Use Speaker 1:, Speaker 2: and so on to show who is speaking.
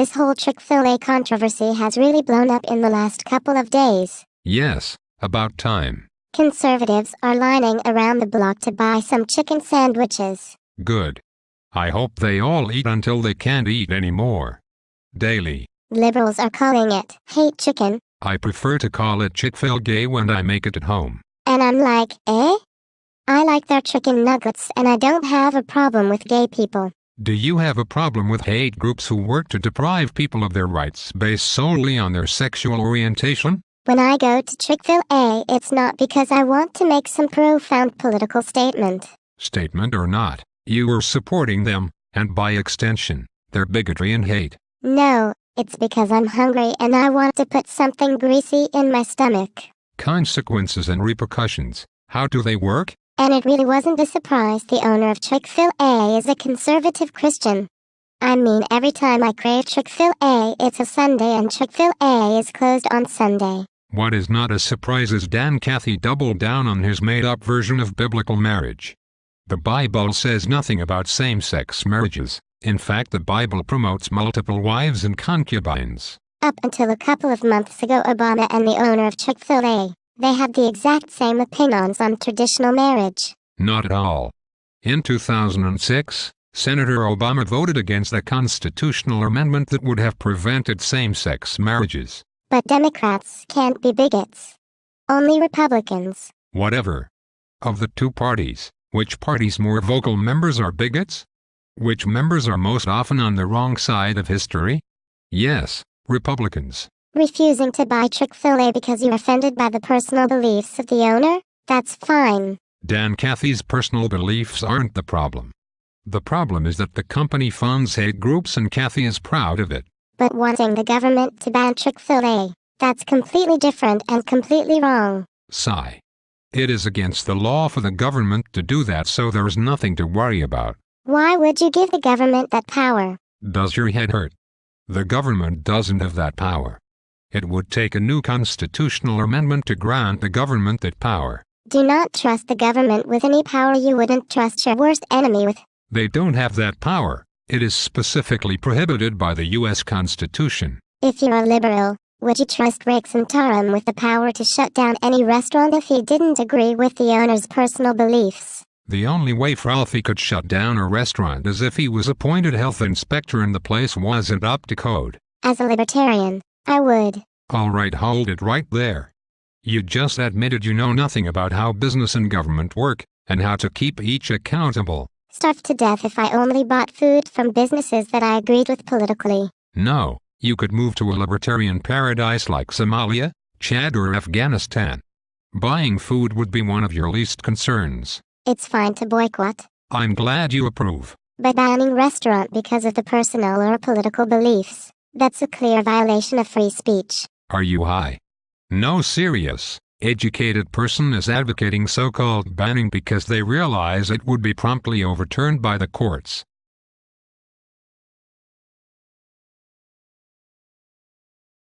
Speaker 1: This whole Chick-fil-A controversy has really blown up in the last couple of days.
Speaker 2: Yes, about time.
Speaker 1: Conservatives are lining around the block to buy some chicken sandwiches.
Speaker 2: Good. I hope they all eat until they can't eat anymore. Daily.
Speaker 1: Liberals are calling it hate chicken.
Speaker 2: I prefer to call it Chick-fil-A when I make it at home.
Speaker 1: And I'm like, eh? I like their chicken nuggets and I don't have a problem with gay people.
Speaker 2: Do you have a problem with hate groups who work to deprive people of their rights based solely on their sexual orientation?
Speaker 1: When I go to Chick-fil-A, it's not because I want to make some profound political statement.
Speaker 2: Statement or not, you are supporting them, and by extension, their bigotry and hate.
Speaker 1: No, it's because I'm hungry and I want to put something greasy in my stomach.
Speaker 2: Consequences and repercussions, how do they work?
Speaker 1: And it really wasn't a surprise the owner of Chick-fil-A is a conservative Christian. I mean, every time I crave Chick-fil-A, it's a Sunday and Chick-fil-A is closed on Sunday.
Speaker 2: What is not a surprise is Dan Cathy doubled down on his made-up version of biblical marriage. The Bible says nothing about same-sex marriages. In fact, the Bible promotes multiple wives and concubines.
Speaker 1: Up until a couple of months ago, Obama and the owner of Chick-fil-A, they had the exact same opinions on traditional marriage.
Speaker 2: Not at all. In 2006, Senator Obama voted against a constitutional amendment that would have prevented same-sex marriages.
Speaker 1: But Democrats can't be bigots. Only Republicans.
Speaker 2: Whatever. Of the two parties, which party's more vocal members are bigots? Which members are most often on the wrong side of history? Yes, Republicans.
Speaker 1: Refusing to buy Chick-fil-A because you're offended by the personal beliefs of the owner? That's fine.
Speaker 2: Dan Cathy's personal beliefs aren't the problem. The problem is that the company funds hate groups and Cathy is proud of it.
Speaker 1: But wanting the government to ban Chick-fil-A, that's completely different and completely wrong.
Speaker 2: Sigh. It is against the law for the government to do that, so there's nothing to worry about.
Speaker 1: Why would you give the government that power?
Speaker 2: Does your head hurt? The government doesn't have that power. It would take a new constitutional amendment to grant the government that power.
Speaker 1: Do not trust the government with any power you wouldn't trust your worst enemy with.
Speaker 2: They don't have that power. It is specifically prohibited by the U.S. Constitution.
Speaker 1: If you're a liberal, would you trust Rick Santorum with the power to shut down any restaurant if he didn't agree with the owner's personal beliefs?
Speaker 2: The only way Ralphie could shut down a restaurant is if he was appointed health inspector and the place wasn't up to code.
Speaker 1: As a libertarian, I would.
Speaker 2: All right, hold it right there. You just admitted you know nothing about how business and government work, and how to keep each accountable.
Speaker 1: Starve to death if I only bought food from businesses that I agreed with politically.
Speaker 2: No, you could move to a libertarian paradise like Somalia, Chad, or Afghanistan. Buying food would be one of your least concerns.
Speaker 1: It's fine to boycott.
Speaker 2: I'm glad you approve.
Speaker 1: But banning restaurant because of the personal or political beliefs, that's a clear violation of free speech.
Speaker 2: Are you high? No, serious, educated person is advocating so-called banning because they realize it would be promptly overturned by the courts.